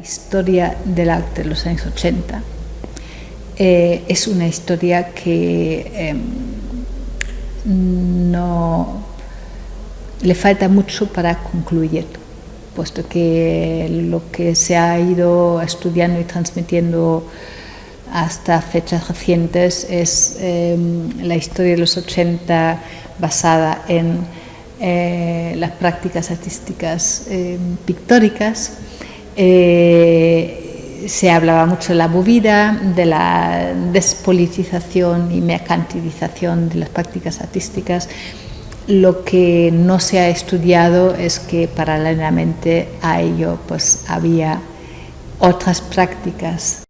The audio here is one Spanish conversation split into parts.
historia del arte de los años 80 es una historia que no le falta mucho para concluir, puesto que lo que se ha ido estudiando y transmitiendo hasta fechas recientes es la historia de los 80 basada en las prácticas artísticas pictóricas. Se hablaba mucho de la movida, de la despolitización y mercantilización de las prácticas artísticas. Lo que no se ha estudiado es que paralelamente a ello pues había otras prácticas.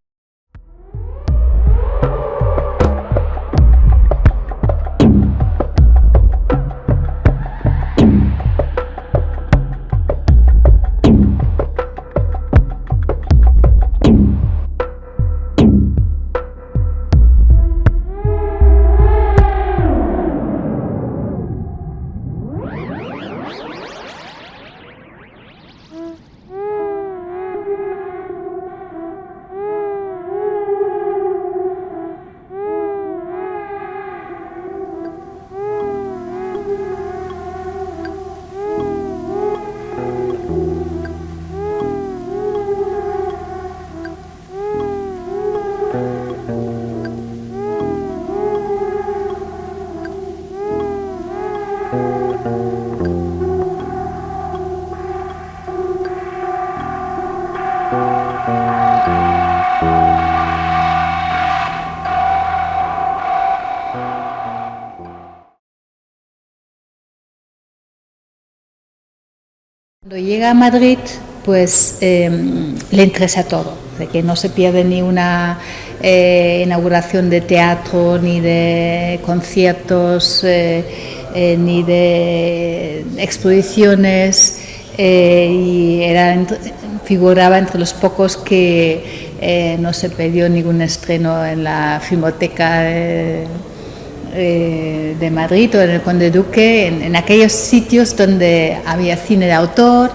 Cuando llega a Madrid, pues le interesa todo, de que no se pierde ni una inauguración de teatro, ni de conciertos, ni de exposiciones, y figuraba entre los pocos que no se perdió ningún estreno en la Filmoteca de Madrid o en el Conde Duque, en aquellos sitios donde había cine de autor,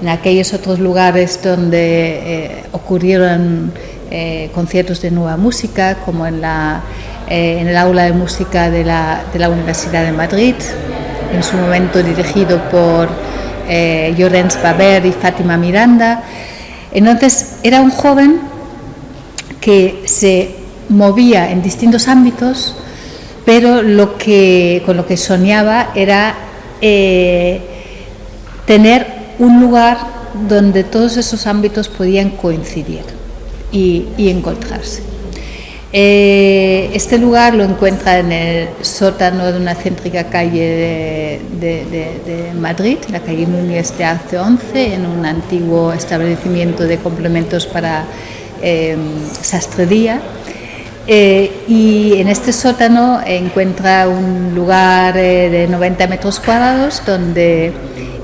en aquellos otros lugares donde ocurrieron conciertos de nueva música, como en el aula de música de la Universidad de Madrid, en su momento dirigido por Llorenç Baber y Fátima Miranda. Entonces era un joven que se movía en distintos ámbitos, pero con lo que soñaba era tener un lugar donde todos esos ámbitos podían coincidir y encontrarse. Este lugar lo encuentra en el sótano de una céntrica calle de Madrid, la calle Núñez de Arce 11, en un antiguo establecimiento de complementos para sastrería. Y en este sótano encuentra un lugar de 90 metros cuadrados donde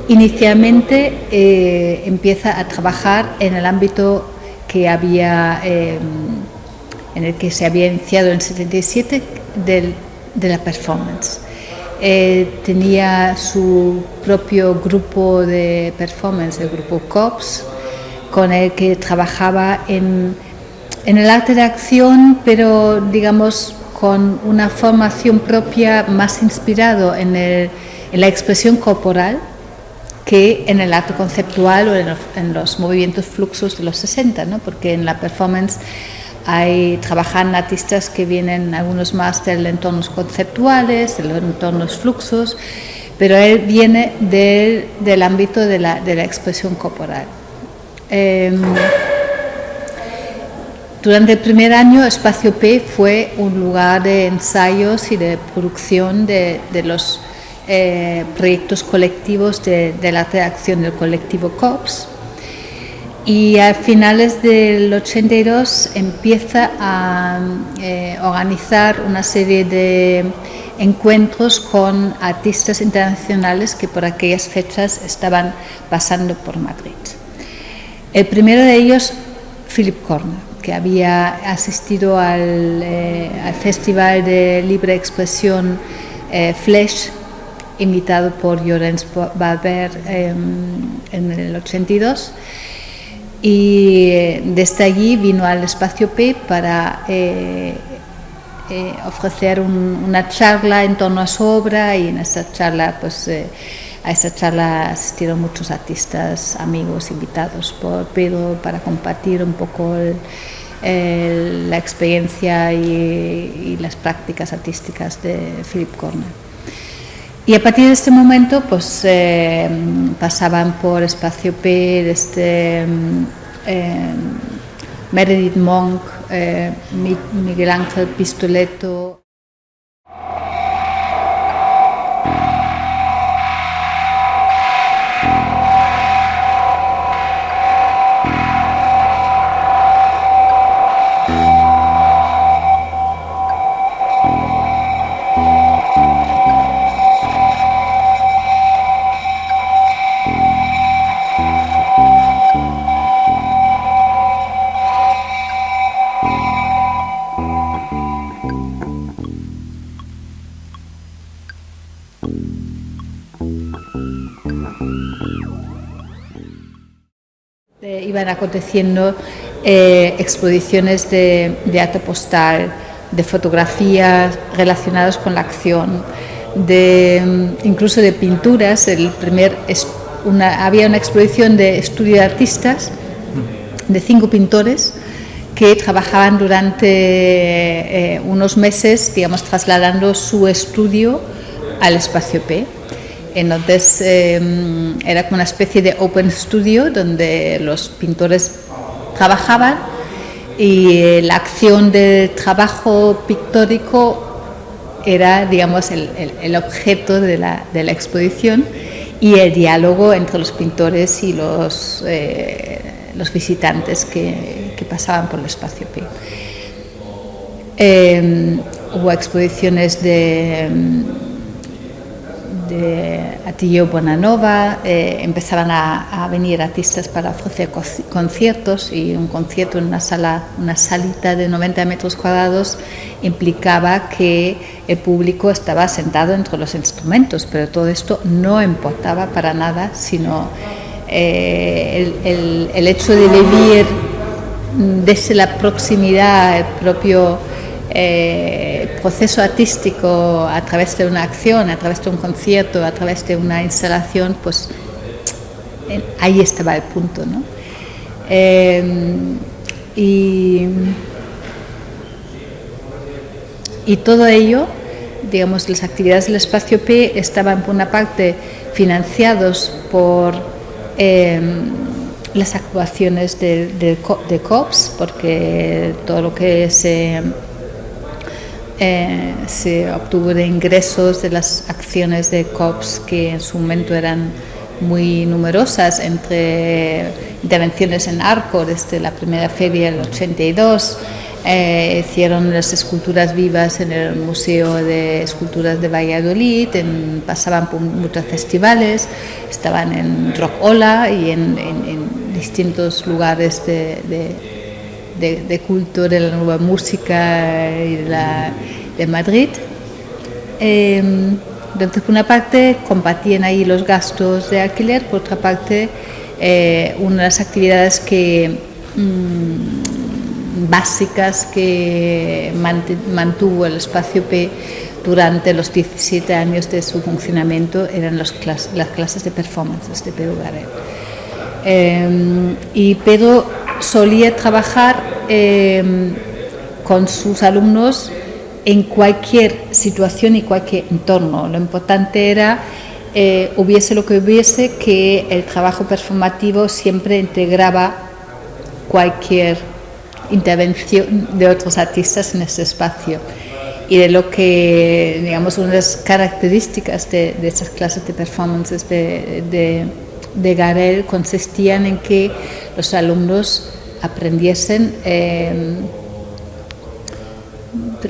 inicialmente empieza a trabajar en el ámbito que había en el que se había iniciado en el 77 de la performance. Tenía su propio grupo de performance, el grupo COPS, con el que trabajaba en el arte de acción, pero digamos con una formación propia más inspirado en la expresión corporal que en el arte conceptual o en los movimientos fluxos de los 60, ¿no? Porque en la performance trabajan artistas que vienen algunos más de entornos conceptuales, de los entornos fluxos, pero él viene del ámbito de la expresión corporal. Durante el primer año, Espacio P fue un lugar de ensayos y de producción de los proyectos colectivos del arte de acción del colectivo COPS. Y a finales del 82 empieza a organizar una serie de encuentros con artistas internacionales que por aquellas fechas estaban pasando por Madrid. El primero de ellos, Philip Corner, que había asistido al Festival de Libre Expresión Flesh, invitado por Llorenç Baldbert en el 82. Y desde allí vino al Espacio P para ofrecer una charla en torno a su obra, y en esta charla, a esta charla asistieron muchos artistas, amigos, invitados por Pedro, para compartir un poco la experiencia y las prácticas artísticas de Philip Corner. Y a partir de este momento, pues pasaban por Espacio P desde Meredith Monk, Miguel Ángel Pistoletto. Iban aconteciendo exposiciones de arte postal, de fotografías relacionadas con la acción, incluso de pinturas. Había una exposición de estudio de artistas de 5 pintores que trabajaban durante unos meses, digamos, trasladando su estudio al Espacio P. Entonces era como una especie de open studio donde los pintores trabajaban y la acción del trabajo pictórico era, digamos, el objeto de la exposición, y el diálogo entre los pintores y los visitantes que pasaban por el Espacio P. Hubo exposiciones de Attilio Bonanova, empezaban a venir artistas para ofrecer conciertos, y un concierto en una salita de 90 metros cuadrados implicaba que el público estaba sentado entre los instrumentos, pero todo esto no importaba para nada, sino el hecho de vivir desde la proximidad el propio proceso artístico a través de una acción, a través de un concierto, a través de una instalación, pues ahí estaba el punto, ¿no? Y todo ello digamos, las actividades del espacio P estaban por una parte financiados por las actuaciones de COPS, porque todo lo que se obtuvo de ingresos de las acciones de COPS, que en su momento eran muy numerosas, entre intervenciones en Arco desde la primera feria del 82, hicieron las esculturas vivas en el Museo de Esculturas de Valladolid, pasaban por muchos festivales, estaban en Rock Ola y en distintos lugares de culto de la nueva música y de Madrid. Entonces, por una parte, compartían ahí los gastos de alquiler, por otra parte, una de las actividades básicas que mantuvo el espacio P durante los 17 años de su funcionamiento eran las clases de performances de Pedro Garel. Y Pedro solía trabajar con sus alumnos en cualquier situación y cualquier entorno. Lo importante era, hubiese lo que hubiese, que el trabajo performativo siempre integraba cualquier intervención de otros artistas en ese espacio. Y de lo que, digamos, una de las características de esas clases de performances de Garel consistían en que los alumnos aprendiesen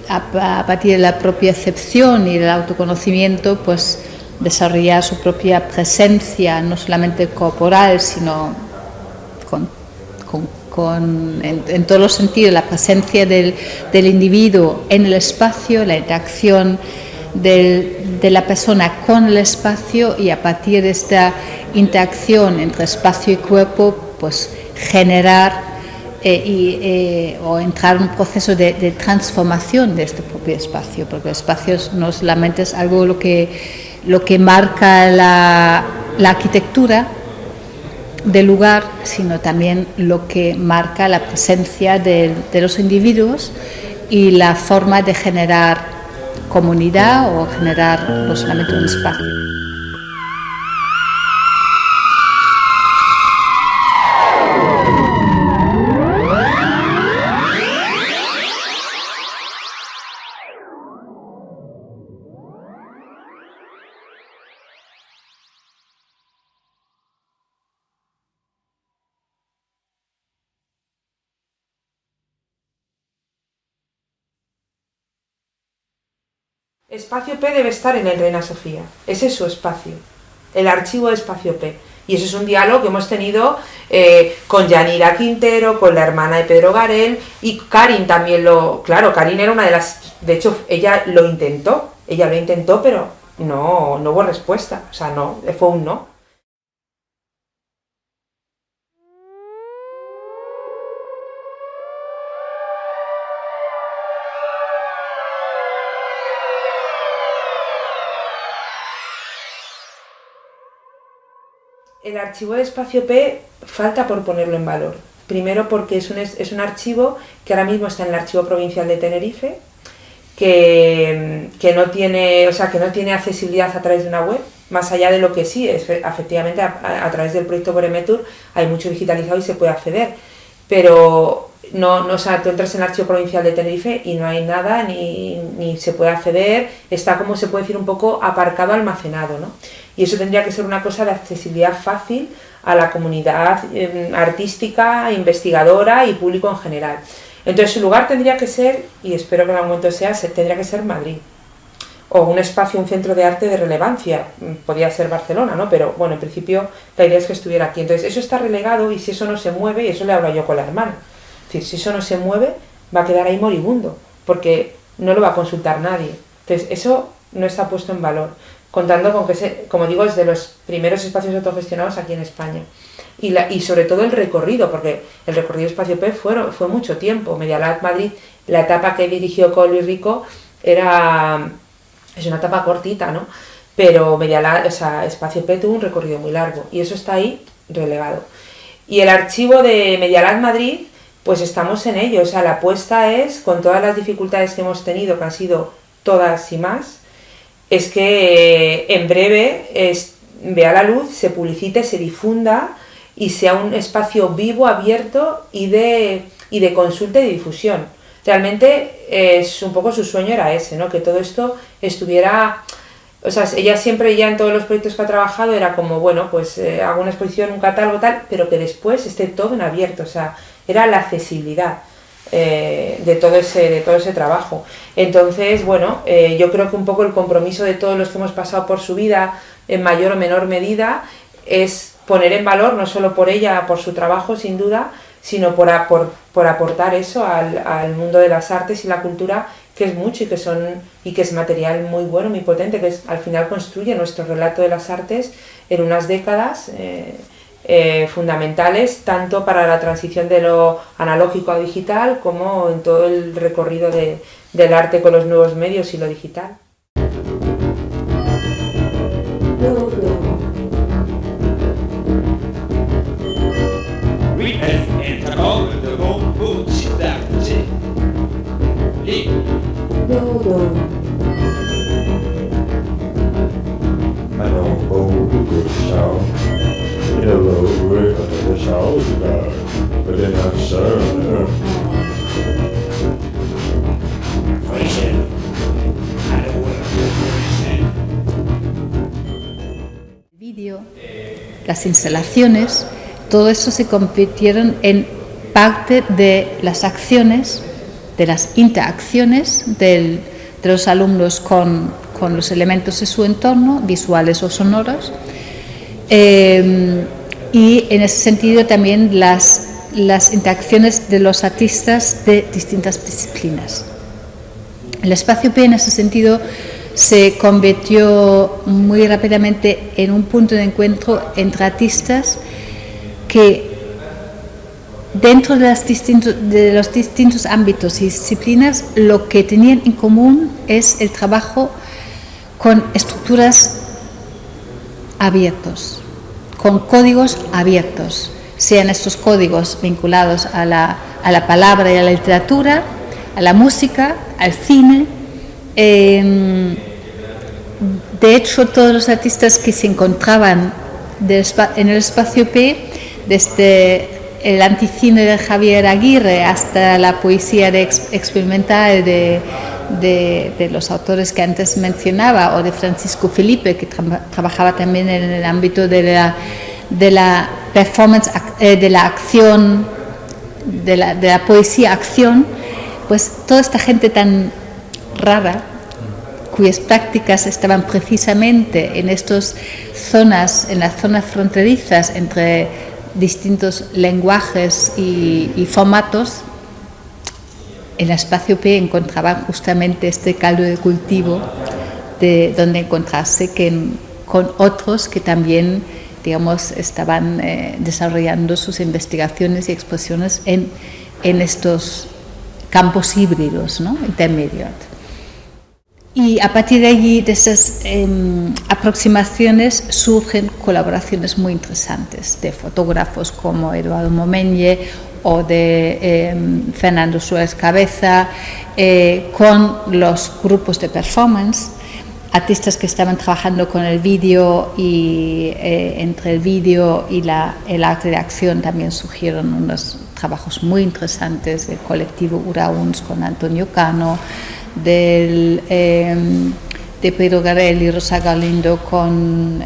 a partir de la propia excepción y del autoconocimiento, pues desarrollar su propia presencia, no solamente corporal, sino en todos los sentidos, la presencia del individuo en el espacio, la interacción de la persona con el espacio, y a partir de esta interacción entre espacio y cuerpo, pues generar o entrar en un proceso de transformación de este propio espacio, porque el espacio no solamente es algo lo que marca la arquitectura del lugar, sino también lo que marca la presencia de los individuos y la forma de generar comunidad o generar no solamente un espacio. Espacio P debe estar en el Reina Sofía, ese es su espacio, el archivo de Espacio P. Y eso es un diálogo que hemos tenido con Yanira Quintero, con la hermana de Pedro Garel, y Karin también Claro, Karin era una de las... De hecho, ella lo intentó, pero no hubo respuesta, o sea, no, fue un no. El archivo de Espacio P falta por ponerlo en valor. Primero porque es un archivo que ahora mismo está en el Archivo Provincial de Tenerife, que no tiene accesibilidad a través de una web, más allá de lo que sí, efectivamente a través del proyecto Boremetur hay mucho digitalizado y se puede acceder, pero o sea, tú entras en el Archivo Provincial de Tenerife y no hay nada, ni se puede acceder, está, como se puede decir, un poco aparcado, almacenado, ¿no? Y eso tendría que ser una cosa de accesibilidad fácil a la comunidad artística, investigadora y público en general. Entonces su lugar tendría que ser, y espero que en algún momento tendría que ser Madrid. O un espacio, un centro de arte de relevancia, podría ser Barcelona, ¿no? Pero bueno, en principio la idea es que estuviera aquí. Entonces eso está relegado, y si eso no se mueve, y eso le hablo yo con la hermana, es decir, si eso no se mueve, va a quedar ahí moribundo, porque no lo va a consultar nadie. Entonces eso no está puesto en valor, contando con que, como digo, es de los primeros espacios autogestionados aquí en España. Y sobre todo el recorrido, porque el recorrido de Espacio P fue mucho tiempo. Medialab Madrid, la etapa que dirigió con Luis Rico es una etapa cortita, ¿no? Pero Espacio P tuvo un recorrido muy largo, y eso está ahí relegado. Y el archivo de Medialab Madrid, pues estamos en ello, o sea, la apuesta es, con todas las dificultades que hemos tenido, que han sido todas y más, es que en breve vea la luz, se publicite, se difunda y sea un espacio vivo, abierto y de consulta y de difusión. Realmente es un poco su sueño era ese, ¿no? Que todo esto estuviera... O sea, ella siempre ya en todos los proyectos que ha trabajado era como, bueno, pues hago una exposición, un catálogo tal, pero que después esté todo en abierto, o sea, era la accesibilidad de todo ese trabajo. Entonces, bueno, yo creo que un poco el compromiso de todos los que hemos pasado por su vida, en mayor o menor medida, es poner en valor, no solo por ella, por su trabajo sin duda, sino por aportar eso al mundo de las artes y la cultura, que es mucho y que es material muy bueno, muy potente, que al final construye nuestro relato de las artes en unas décadas fundamentales, tanto para la transición de lo analógico a digital, como en todo el recorrido del arte con los nuevos medios y lo digital. El vídeo, las instalaciones, todo eso se convirtieron en parte de las acciones, de las interacciones de los alumnos con los elementos de su entorno, visuales o sonoros, y en ese sentido también las interacciones de los artistas de distintas disciplinas. El espacio P en ese sentido se convirtió muy rápidamente en un punto de encuentro entre artistas que dentro de los distintos ámbitos y disciplinas lo que tenían en común es el trabajo con estructuras abiertos, con códigos abiertos, sean estos códigos vinculados a la palabra y a la literatura, a la música, al cine. De hecho, todos los artistas que se encontraban en el espacio P, desde el anticine de Javier Aguirre hasta la poesía experimental de los autores que antes mencionaba, o de Francisco Felipe, que trabajaba también en el ámbito de la performance, de la acción, de la poesía acción, pues toda esta gente tan rara, cuyas prácticas estaban precisamente en las zonas fronterizas entre distintos lenguajes y formatos, en el espacio P encontraban justamente este caldo de cultivo de donde encontrarse con otros que también, digamos, estaban desarrollando sus investigaciones y exposiciones en estos campos híbridos, ¿no? Intermedios. Y a partir de allí, de esas aproximaciones, surgen colaboraciones muy interesantes de fotógrafos como Eduardo Momenye o de Fernando Suárez Cabeza, con los grupos de performance, artistas que estaban trabajando con el vídeo, y entre el vídeo y el arte de acción también surgieron unos trabajos muy interesantes del colectivo Urauns con Antonio Cano, de Pedro Garel y Rosa Galindo con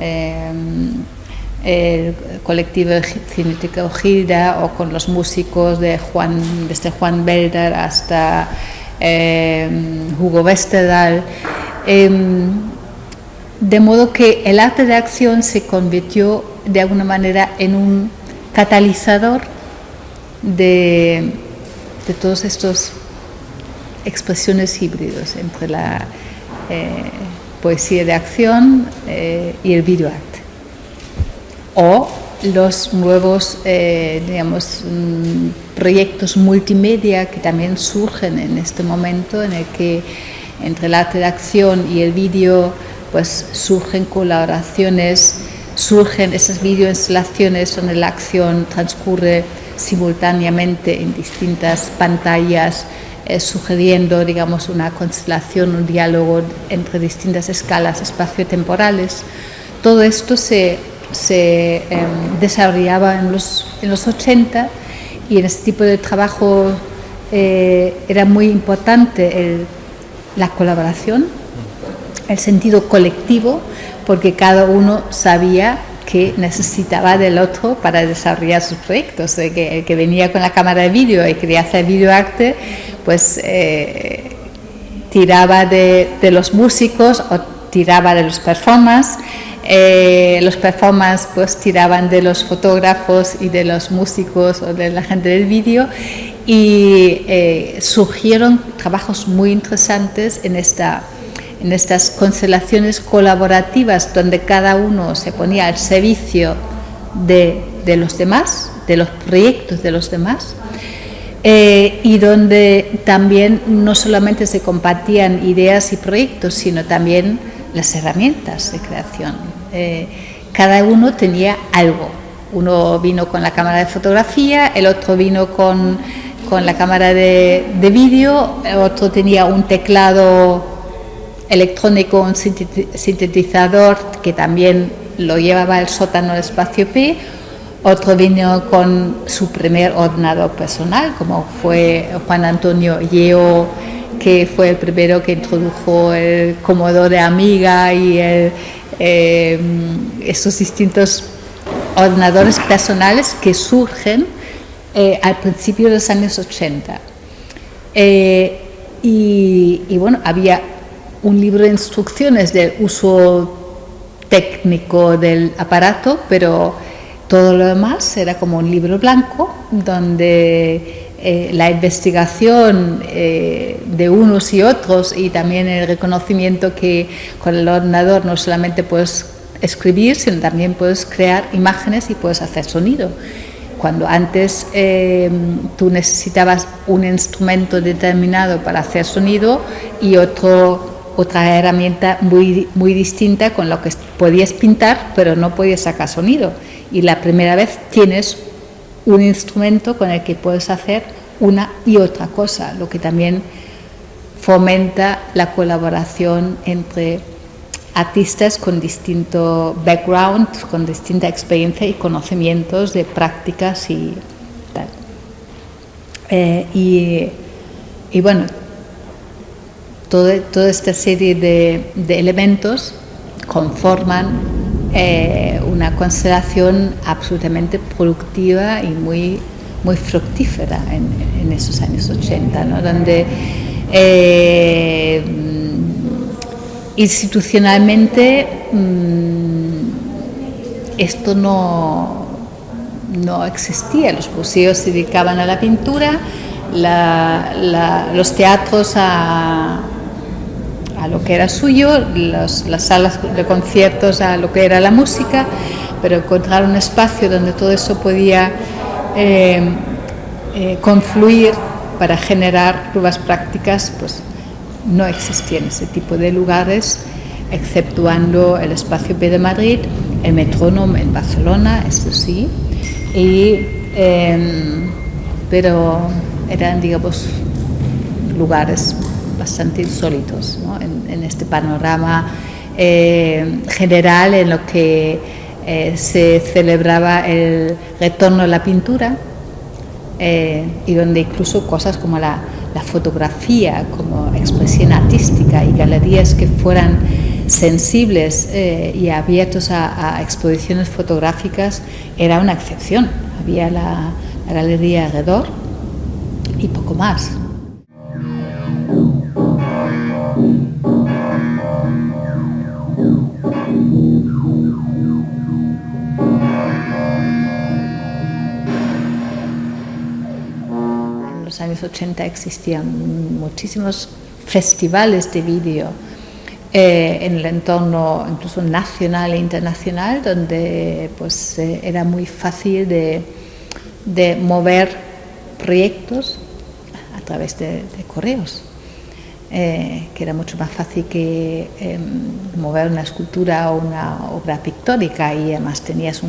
el colectivo Cinética Ojilda, o con los músicos desde Juan Belder hasta Hugo Westerdahl, de modo que el arte de acción se convirtió de alguna manera en un catalizador de todos estos expresiones híbridos entre la poesía de acción y el videoarte, o los nuevos proyectos multimedia que también surgen en este momento, en el que entre el arte de acción y el vídeo pues surgen colaboraciones, surgen esas videoinstalaciones donde la acción transcurre simultáneamente en distintas pantallas sugiriendo, digamos, una constelación, un diálogo entre distintas escalas espaciotemporales. Todo esto se desarrollaba en los 80, y en este tipo de trabajo era muy importante la colaboración, el sentido colectivo, porque cada uno sabía que necesitaba del otro para desarrollar sus proyectos. El que venía con la cámara de vídeo y quería hacer videoarte, pues tiraba de los músicos o tiraba de los performers. Los performers pues tiraban de los fotógrafos y de los músicos o de la gente del vídeo, y surgieron trabajos muy interesantes en estas constelaciones colaborativas, donde cada uno se ponía al servicio de los demás, de los proyectos de los demás, y donde también no solamente se compartían ideas y proyectos, sino también las herramientas de creación. Cada uno tenía algo. Uno vino con la cámara de fotografía, el otro vino con la cámara de vídeo, el otro tenía un teclado electrónico, un sintetizador que también lo llevaba al sótano de Espacio P, otro vino con su primer ordenador personal, como fue Juan Antonio Yeo, que fue el primero que introdujo el Commodore Amiga y estos distintos ordenadores personales que surgen al principio de los años 80. Y bueno, había un libro de instrucciones del uso técnico del aparato, pero todo lo demás era como un libro blanco donde la investigación de unos y otros, y también el reconocimiento que con el ordenador no solamente puedes escribir, sino también puedes crear imágenes y puedes hacer sonido. Cuando antes tú necesitabas un instrumento determinado para hacer sonido y otra herramienta muy distinta con lo que podías pintar, pero no podías sacar sonido. Y la primera vez tienes un instrumento con el que puedes hacer una y otra cosa, lo que también fomenta la colaboración entre artistas con distinto background, con distinta experiencia y conocimientos de prácticas y tal. Y bueno, toda esta serie de elementos conforman una constelación absolutamente productiva y muy fructífera en esos años 80, ¿no? Donde institucionalmente esto no existía. Los museos se dedicaban a la pintura, los teatros a lo que era suyo, las salas de conciertos a lo que era la música, pero encontrar un espacio donde todo eso podía confluir para generar nuevas prácticas, pues no existían ese tipo de lugares, exceptuando el Espacio P de Madrid, el Metrónomo en Barcelona, eso sí, pero eran, digamos, lugares bastante insólitos, ¿no? En este panorama general en lo que se celebraba el retorno a la pintura, y donde incluso cosas como la fotografía como expresión artística y galerías que fueran sensibles y abiertos a exposiciones fotográficas era una excepción. Había la galería alrededor y poco más. En los años 80 existían muchísimos festivales de vídeo en el entorno incluso nacional e internacional, donde pues era muy fácil de mover proyectos a través de correos. que era mucho más fácil que mover una escultura o una obra pictórica, y además tenías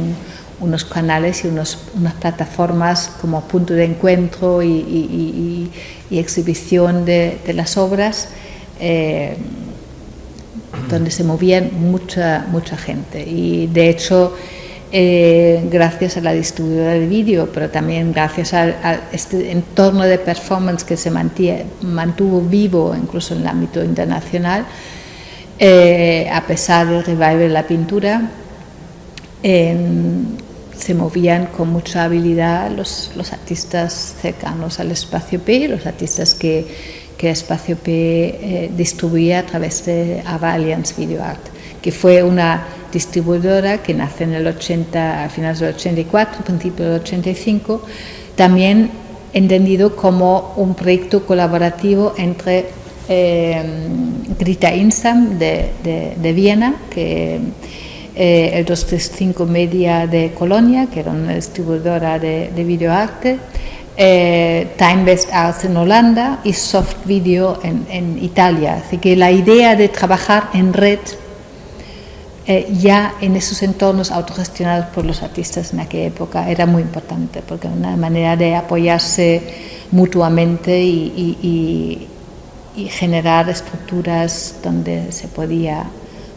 unos canales y unas plataformas como punto de encuentro y exhibición de las obras, donde se movían mucha gente. Y de hecho, gracias a la distribuidora de vídeo, pero también gracias a este entorno de performance que se mantuvo vivo incluso en el ámbito internacional, a pesar del revival de la pintura, se movían con mucha habilidad los artistas cercanos al Espacio P, los artistas que Espacio P distribuía a través de AVA Alliance Video Art, que fue una distribuidora que nace en el 80, a finales del 84, principios del 85, también entendido como un proyecto colaborativo entre Grita Insam de Viena, que el 235 Media de Colonia, que era una distribuidora de videoarte, Time Best Arts en Holanda y Soft Video en Italia. Así que la idea de trabajar en red ya en esos entornos autogestionados por los artistas en aquella época era muy importante, porque era una manera de apoyarse mutuamente y generar estructuras donde se podía,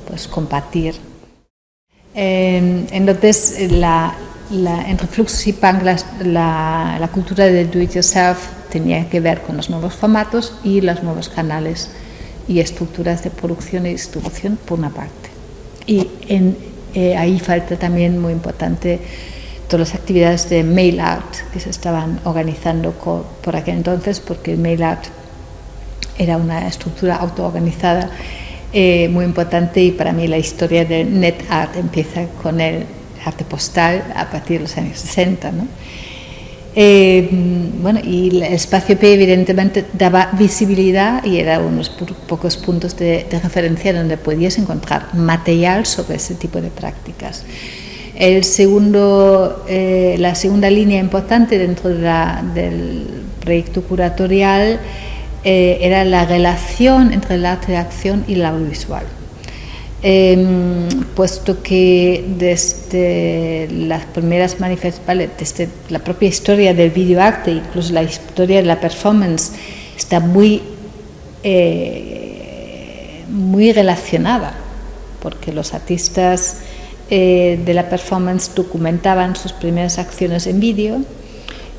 pues, compartir. Entonces, entre Fluxus y Punk, la cultura de do it yourself tenía que ver con los nuevos formatos y los nuevos canales y estructuras de producción y distribución, por una parte. Y ahí falta también, muy importante, todas las actividades de mail art que se estaban organizando por aquel entonces, porque el mail art era una estructura autoorganizada muy importante, y para mí la historia de net art empieza con el arte postal a partir de los años 60, ¿no? Bueno, y el Espacio P evidentemente daba visibilidad y era unos pocos puntos de referencia donde podías encontrar material sobre ese tipo de prácticas. La segunda línea importante dentro del proyecto curatorial era la relación entre el arte de acción y el audiovisual. Puesto que desde las primeras manifestaciones, desde la propia historia del videoarte, incluso la historia de la performance, está muy relacionada, porque los artistas de la performance documentaban sus primeras acciones en vídeo,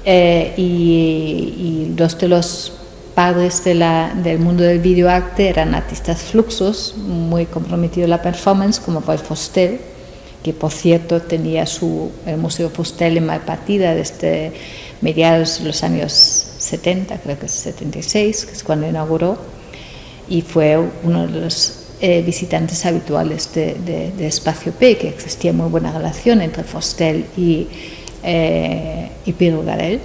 y dos de los padres del mundo del videoarte eran artistas fluxos, muy comprometidos en la performance, como Wolf Fostel, que por cierto tenía el Museo Fostel en Malpartida desde mediados de los años 70, creo que es 76, que es cuando inauguró, y fue uno de los visitantes habituales de Espacio P, que existía muy buena relación entre Fostel y Pedro Garel.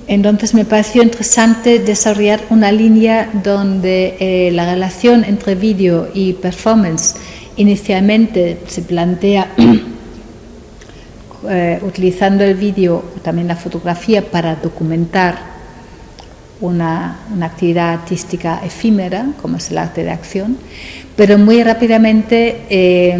Entonces me pareció interesante desarrollar una línea donde la relación entre vídeo y performance inicialmente se plantea utilizando el vídeo, también la fotografía, para documentar una actividad artística efímera, como es el arte de acción, pero muy rápidamente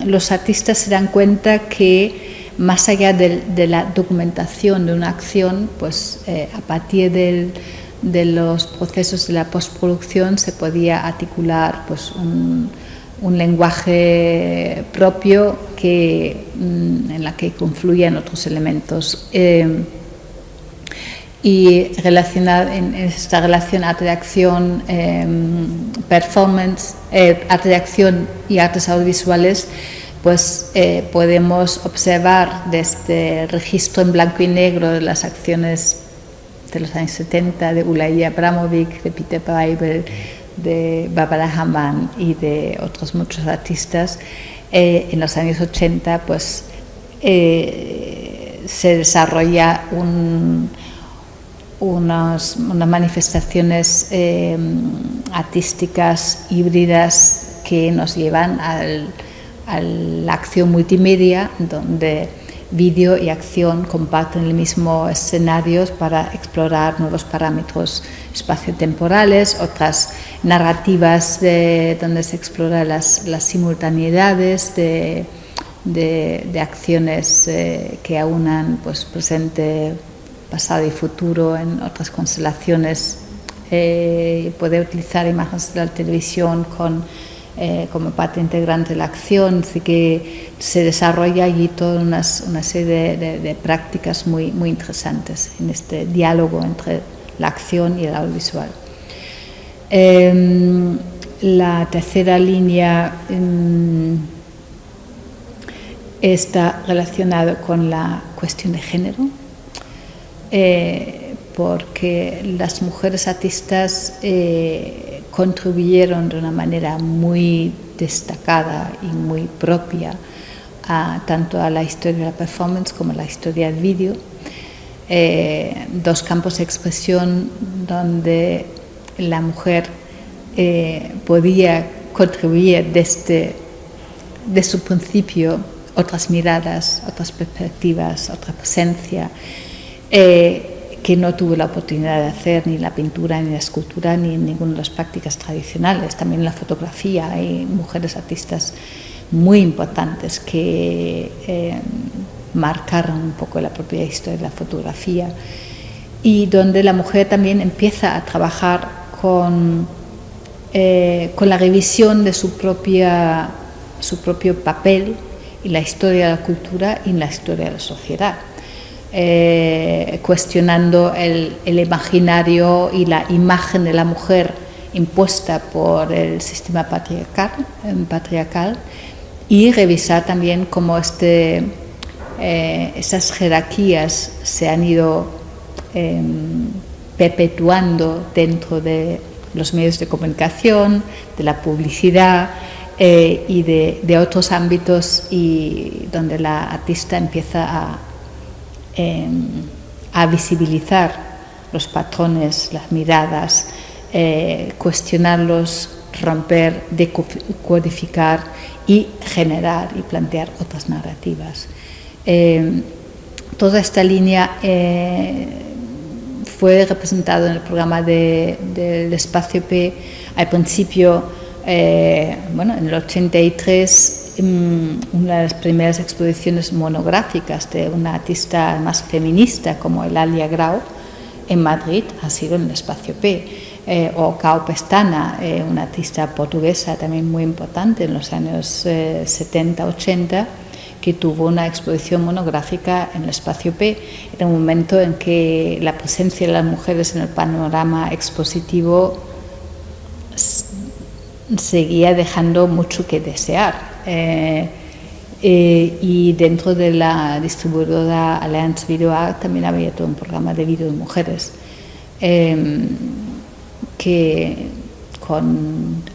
los artistas se dan cuenta que más allá de la documentación de una acción, pues a partir de los procesos de la postproducción se podía articular, pues, un lenguaje propio en la que confluían otros elementos. Y relacionar en esta relación arte de acción, performance, arte de acción y artes audiovisuales, pues podemos observar desde el registro en blanco y negro de las acciones de los años 70 de Ulay Abramovic, de Peter Weibel, de Barbara Hamann y de otros muchos artistas. En los años 80 pues se desarrolla unas manifestaciones artísticas híbridas que nos llevan a la acción multimedia, donde vídeo y acción comparten el mismo escenario para explorar nuevos parámetros espaciotemporales, otras narrativas donde se explora las simultaneidades de acciones que aunan pues, presente, pasado y futuro en otras constelaciones. Puede utilizar imágenes de la televisión como parte integrante de la acción, así que se desarrolla allí toda una serie de prácticas muy, muy interesantes en este diálogo entre la acción y el audiovisual. La tercera línea está relacionada con la cuestión de género, porque las mujeres artistas contribuyeron de una manera muy destacada y muy propia tanto a la historia de la performance como a la historia del vídeo. Dos campos de expresión donde la mujer podía contribuir desde su principio otras miradas, otras perspectivas, otra presencia que no tuvo la oportunidad de hacer ni la pintura, ni la escultura, ni en ninguna de las prácticas tradicionales. También en la fotografía hay mujeres artistas muy importantes que marcaron un poco la propia historia de la fotografía, y donde la mujer también empieza a trabajar con la revisión de su propio papel en la historia de la cultura y en la historia de la sociedad. Cuestionando el imaginario y la imagen de la mujer impuesta por el sistema patriarcal y revisar también cómo esas jerarquías se han ido perpetuando dentro de los medios de comunicación, de la publicidad y de otros ámbitos, y donde la artista empieza a visibilizar los patrones, las miradas, cuestionarlos, romper, decodificar y generar y plantear otras narrativas. Toda esta línea fue representada en el programa del Espacio P al principio, en el 83, una de las primeras exposiciones monográficas de una artista más feminista como Eulalia Grau en Madrid ha sido en el Espacio P. O Cao Pestana, una artista portuguesa también muy importante en los años 70-80, que tuvo una exposición monográfica en el Espacio P. Era un momento en que la presencia de las mujeres en el panorama expositivo seguía dejando mucho que desear. Y dentro de la distribuidora Alliance Video Art también había todo un programa de vídeo de mujeres en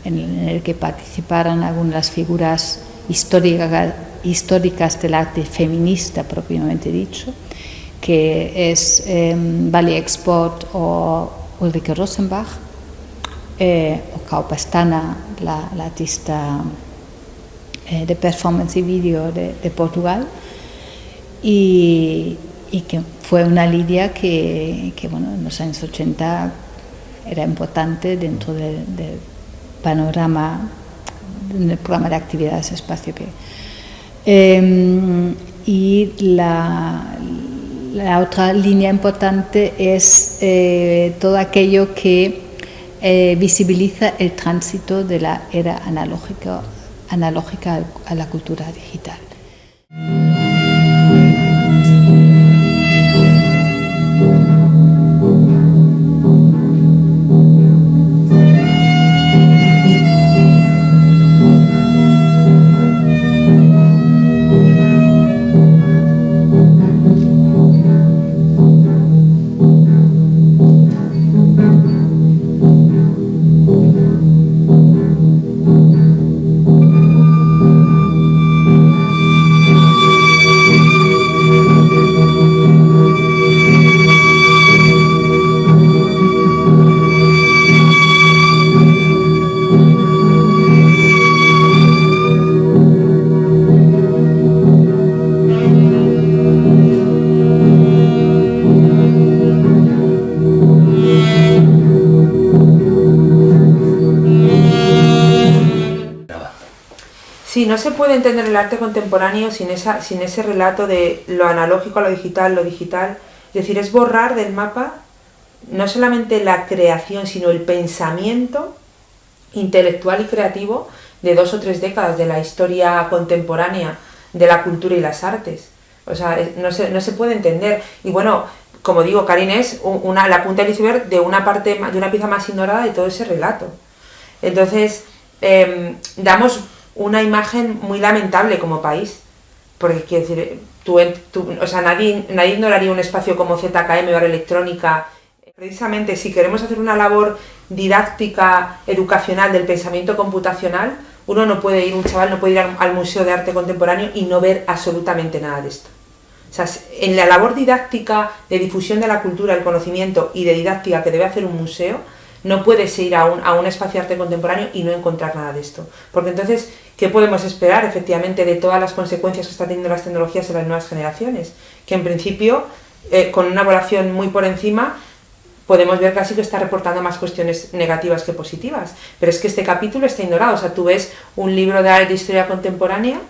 el que participaron algunas de las figuras históricas del arte feminista propiamente dicho, que es Valia Export o Ulrike Rosenbach, o Cao Pestana, la artista de performance y vídeo de Portugal, y que fue una línea que en los años 80 era importante dentro del panorama, en el programa de actividades Espacio P. Y la otra línea importante es todo aquello que visibiliza el tránsito de la era analógica a la cultura digital. Sí, no se puede entender el arte contemporáneo sin ese relato de lo analógico a lo digital, es decir, es borrar del mapa no solamente la creación, sino el pensamiento intelectual y creativo de 2 o 3 décadas de la historia contemporánea de la cultura y las artes. O sea, no se puede entender. Y bueno, como digo, Karin es la punta del iceberg de una pieza más ignorada de todo ese relato. Entonces, damos una imagen muy lamentable como país, porque quiero decir, o sea, nadie ignoraría un espacio como ZKM o Ahora Electrónica. Precisamente, si queremos hacer una labor didáctica, educacional del pensamiento computacional, un chaval no puede ir al Museo de Arte Contemporáneo y no ver absolutamente nada de esto. O sea, en la labor didáctica de difusión de la cultura, el conocimiento y de didáctica que debe hacer un museo, no puedes ir a un espacio de arte contemporáneo y no encontrar nada de esto. Porque entonces, ¿qué podemos esperar efectivamente de todas las consecuencias que están teniendo las tecnologías en las nuevas generaciones? Que en principio, con una evaluación muy por encima, podemos ver casi que está reportando más cuestiones negativas que positivas. Pero es que este capítulo está ignorado. O sea, tú ves un libro de historia contemporánea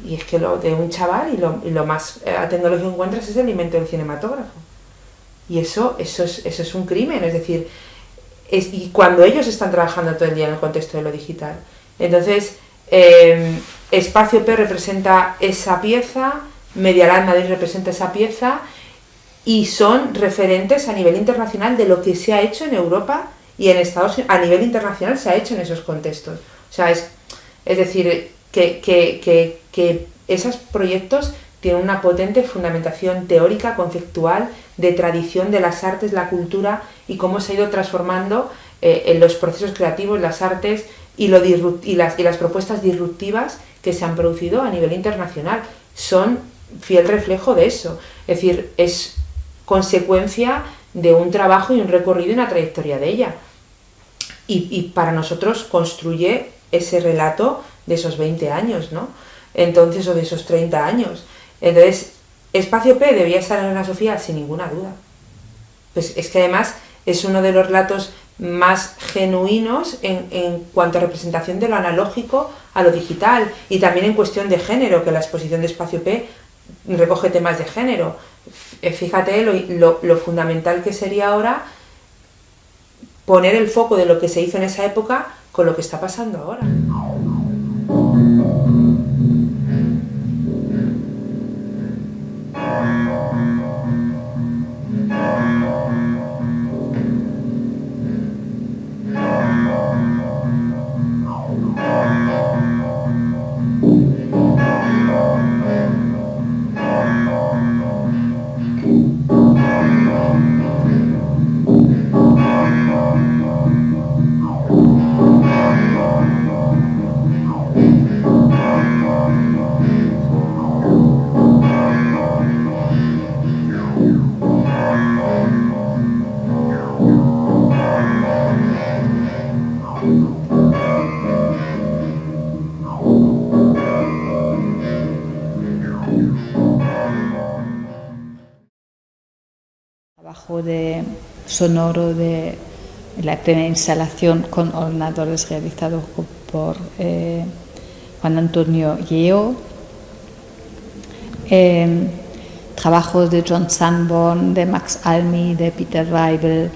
y es que lo de un chaval y lo más tecnológico que encuentras es el invento del cinematógrafo. Y eso es un crimen, es decir, y cuando ellos están trabajando todo el día en el contexto de lo digital. Entonces, Espacio P representa esa pieza, Medialab Madrid representa esa pieza, y son referentes a nivel internacional de lo que se ha hecho en Europa y en Estados Unidos, a nivel internacional se ha hecho en esos contextos. O sea, es decir, que esos proyectos tienen una potente fundamentación teórica, conceptual, de tradición de las artes, la cultura y cómo se ha ido transformando en los procesos creativos, las artes y las propuestas disruptivas que se han producido a nivel internacional. Son fiel reflejo de eso. Es decir, es consecuencia de un trabajo y un recorrido y una trayectoria de ella. Y para nosotros construye ese relato de esos 20 años, ¿no? Entonces, o de esos 30 años. Entonces, Espacio P debía estar en la Sofía sin ninguna duda. Pues es que además es uno de los relatos más genuinos en cuanto a representación de lo analógico a lo digital y también en cuestión de género, que la exposición de Espacio P recoge temas de género. Fíjate lo fundamental que sería ahora poner el foco de lo que se hizo en esa época con lo que está pasando ahora. Trabajo sonoro de la primera instalación con ordenadores realizado por Juan Antonio Yeo. Trabajos de John Sanborn, de Max Almy, de Peter Weibel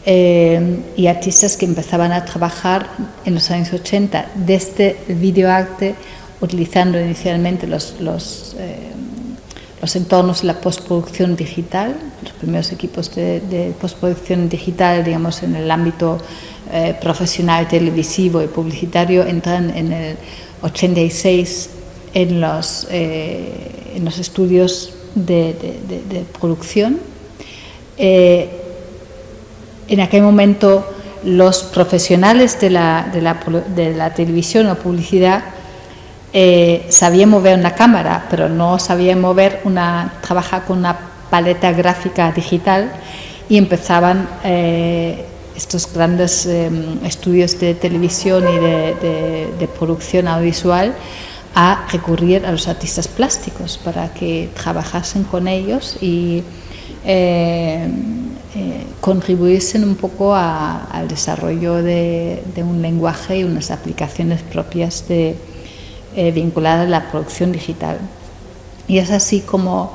y artistas que empezaban a trabajar en los años 80 desde el videoarte, utilizando inicialmente los entornos de la postproducción digital. Los primeros equipos de postproducción digital, digamos, en el ámbito profesional, televisivo y publicitario, entran en el 86 en los estudios de producción. En aquel momento, los profesionales de la televisión o publicidad sabían mover una cámara, pero no sabían trabajar con una paleta gráfica digital, y empezaban estos grandes estudios de televisión y de producción audiovisual a recurrir a los artistas plásticos para que trabajasen con ellos y contribuyesen un poco al desarrollo de un lenguaje y unas aplicaciones propias de vinculada a la producción digital. Y es así como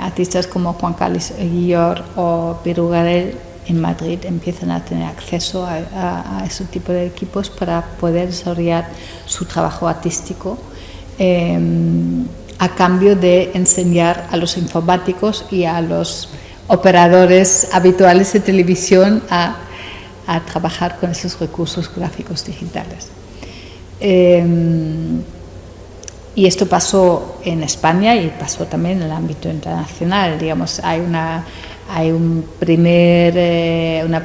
artistas como Juan Carlos Guillor o Piru Garel en Madrid empiezan a tener acceso a ese tipo de equipos para poder desarrollar su trabajo artístico a cambio de enseñar a los informáticos y a los operadores habituales de televisión a trabajar con esos recursos gráficos digitales. Y esto pasó en España y pasó también en el ámbito internacional. Digamos, hay una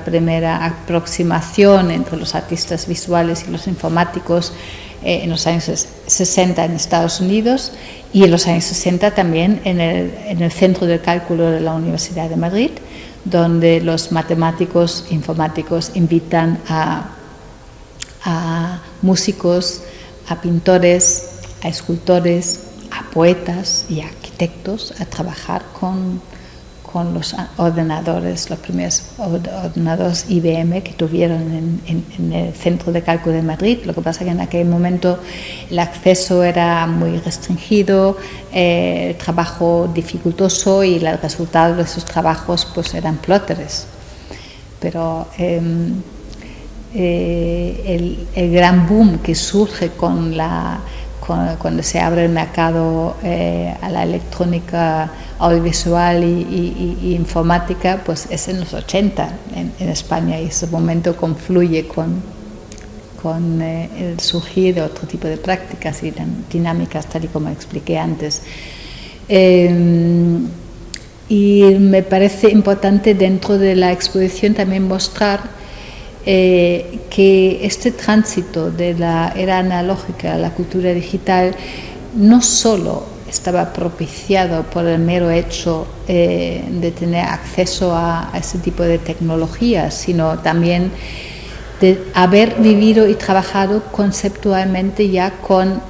primera aproximación entre los artistas visuales y los informáticos en los años 60 en Estados Unidos y en los años 60 también en el Centro de Cálculo de la Universidad de Madrid, donde los matemáticos informáticos invitan a músicos, a pintores, a escultores, a poetas y a arquitectos a trabajar con los ordenadores, los primeros ordenadores IBM que tuvieron en el Centro de Cálculo de Madrid. Lo que pasa es que en aquel momento el acceso era muy restringido, el trabajo dificultoso y el resultado de esos trabajos pues eran plóteres. Pero el gran boom que surge cuando se abre el mercado a la electrónica audiovisual y informática, pues es en los 80 en España, y ese momento confluye con el surgir de otro tipo de prácticas y dinámicas, tal y como expliqué antes. Y me parece importante dentro de la exposición también mostrar que este tránsito de la era analógica a la cultura digital no solo estaba propiciado por el mero hecho de tener acceso a ese tipo de tecnologías, sino también de haber vivido y trabajado conceptualmente ya con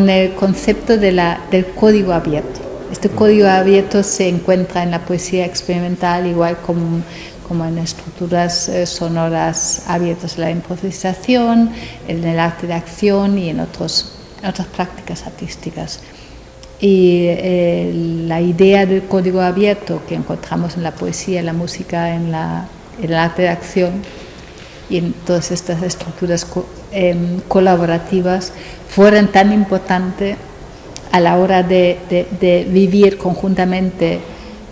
el concepto del código abierto. Este código abierto se encuentra en la poesía experimental, igual como en estructuras sonoras abiertas a la improvisación, en el arte de acción y en otras prácticas artísticas. Y la idea del código abierto que encontramos en la poesía, en la música, en el arte de acción y en todas estas estructuras colaborativas fueron tan importantes a la hora de vivir conjuntamente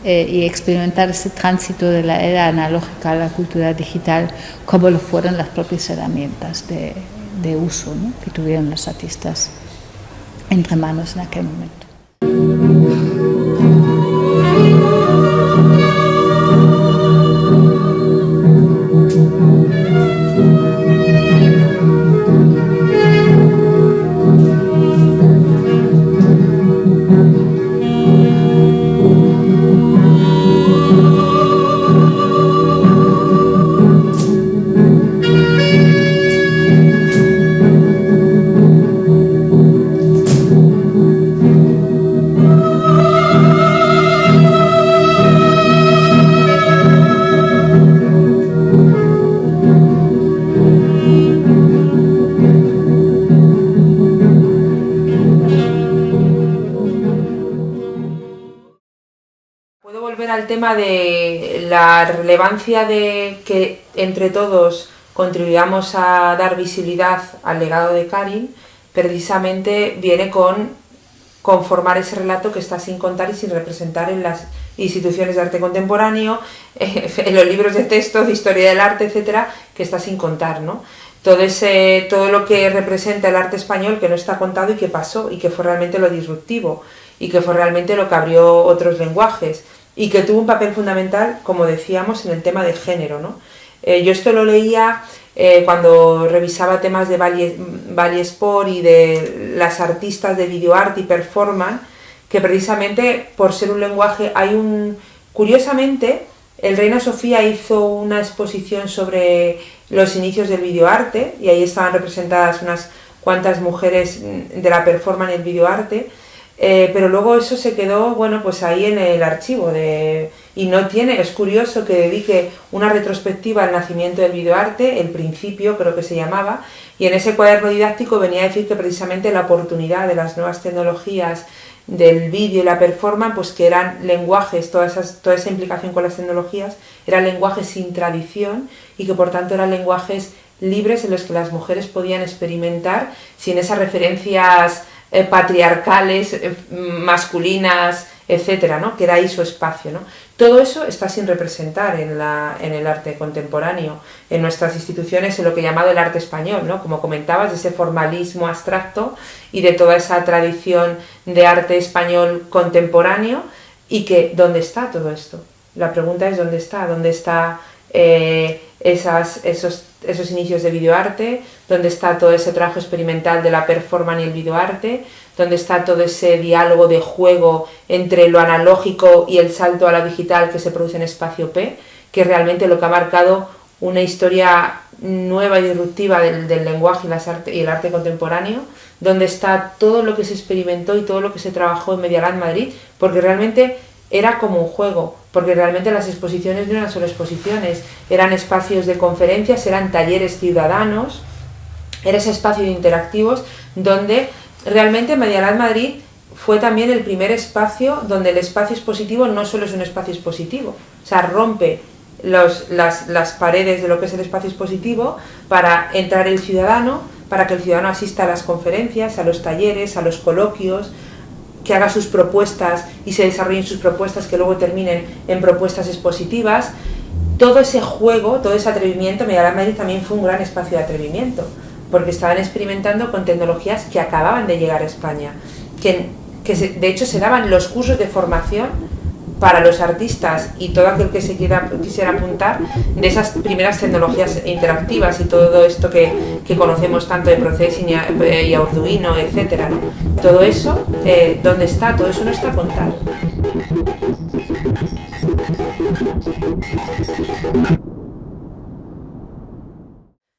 y experimentar ese tránsito de la era analógica a la cultura digital, como lo fueron las propias herramientas de uso, ¿no?, que tuvieron los artistas entre manos en aquel momento. Al tema de la relevancia de que entre todos contribuyamos a dar visibilidad al legado de Karin, precisamente viene con conformar ese relato que está sin contar y sin representar en las instituciones de arte contemporáneo, en los libros de texto de historia del arte, etcétera, que está sin contar, ¿no? Todo lo que representa el arte español que no está contado y que pasó y que fue realmente lo disruptivo y que fue realmente lo que abrió otros lenguajes y que tuvo un papel fundamental, como decíamos, en el tema de género, ¿no? Yo esto lo leía cuando revisaba temas de Bally Sport y de las artistas de videoarte y performance, que precisamente por ser un lenguaje curiosamente, el Reina Sofía hizo una exposición sobre los inicios del videoarte y ahí estaban representadas unas cuantas mujeres de la performance en el videoarte. pero luego eso se quedó, bueno, pues ahí en el archivo y no tiene, es curioso que dedique una retrospectiva al nacimiento del videoarte, el principio creo que se llamaba, y en ese cuaderno didáctico venía a decir que precisamente la oportunidad de las nuevas tecnologías del vídeo y la performance, pues que eran lenguajes, toda esa implicación con las tecnologías, eran lenguajes sin tradición y que por tanto eran lenguajes libres en los que las mujeres podían experimentar sin esas referencias patriarcales, masculinas, etcétera, ¿no? Que era ahí su espacio, ¿no? Todo eso está sin representar en el arte contemporáneo, en nuestras instituciones, en lo que he llamado el arte español, ¿no? Como comentabas, de ese formalismo abstracto y de toda esa tradición de arte español contemporáneo, y que ¿dónde está todo esto? La pregunta es ¿dónde está esos inicios de videoarte? ¿Dónde está todo ese trabajo experimental de la performance y el videoarte? ¿Dónde está todo ese diálogo de juego entre lo analógico y el salto a la digital que se produce en Espacio P, que es realmente lo que ha marcado una historia nueva y disruptiva del lenguaje y el arte contemporáneo? ¿Dónde está todo lo que se experimentó y todo lo que se trabajó en Medialab Madrid? Porque realmente era como un juego, porque realmente las exposiciones no eran solo exposiciones, eran espacios de conferencias, eran talleres ciudadanos, era ese espacio de interactivos donde realmente Medialab Madrid fue también el primer espacio donde el espacio expositivo no solo es un espacio expositivo, o sea, rompe las paredes de lo que es el espacio expositivo para entrar el ciudadano, para que el ciudadano asista a las conferencias, a los talleres, a los coloquios, que haga sus propuestas y se desarrollen sus propuestas que luego terminen en propuestas expositivas. Todo ese juego, todo ese atrevimiento, Medialab Madrid también fue un gran espacio de atrevimiento, porque estaban experimentando con tecnologías que acababan de llegar a España, de hecho se daban los cursos de formación para los artistas y todo aquel que quisiera apuntar de esas primeras tecnologías interactivas y todo esto que conocemos tanto de Processing y Arduino, etcétera, ¿no? Todo eso, ¿dónde está? Todo eso no está contado.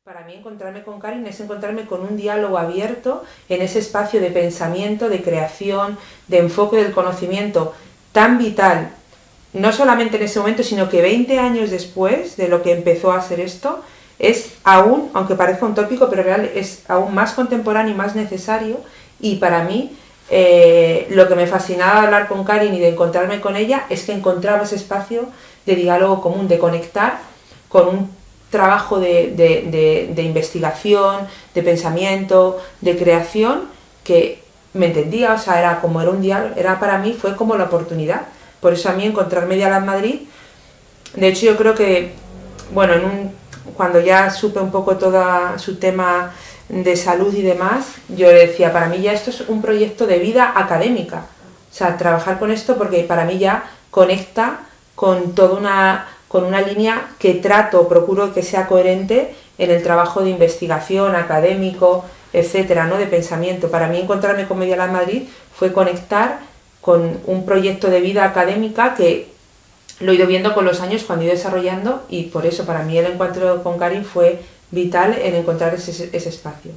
Para mí encontrarme con Karin es encontrarme con un diálogo abierto en ese espacio de pensamiento, de creación, de enfoque del conocimiento tan vital, no solamente en ese momento, sino que 20 años después de lo que empezó a hacer esto, es aún, aunque parezca un tópico, pero real, es aún más contemporáneo y más necesario. Y para mí, lo que me fascinaba de hablar con Karin y de encontrarme con ella es que encontraba ese espacio de diálogo común, de conectar con un trabajo de investigación, de pensamiento, de creación, que me entendía, o sea, era un diálogo, para mí fue como la oportunidad. Por eso a mí encontrar Medialab Madrid, de hecho yo creo que, bueno, cuando ya supe un poco todo su tema de salud y demás, yo decía, para mí ya esto es un proyecto de vida académica, o sea, trabajar con esto porque para mí ya conecta con una línea que procuro que sea coherente en el trabajo de investigación, académico, etcétera, ¿no? De pensamiento. Para mí encontrarme con Medialab Madrid fue conectar con un proyecto de vida académica que lo he ido viendo con los años cuando he ido desarrollando, y por eso para mí el encuentro con Karin fue vital en encontrar ese espacio.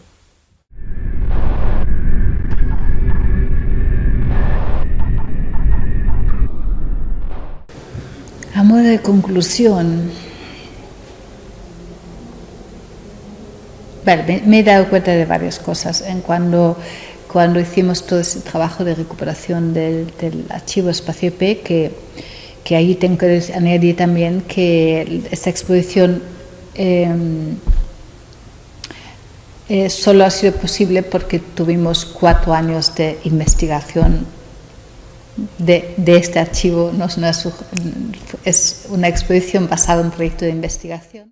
A modo de conclusión, me he dado cuenta de varias cosas cuando hicimos todo ese trabajo de recuperación del archivo Espacio P, que ahí tengo que añadir también que esta exposición solo ha sido posible porque tuvimos 4 años de investigación de este archivo. Es una exposición basada en un proyecto de investigación.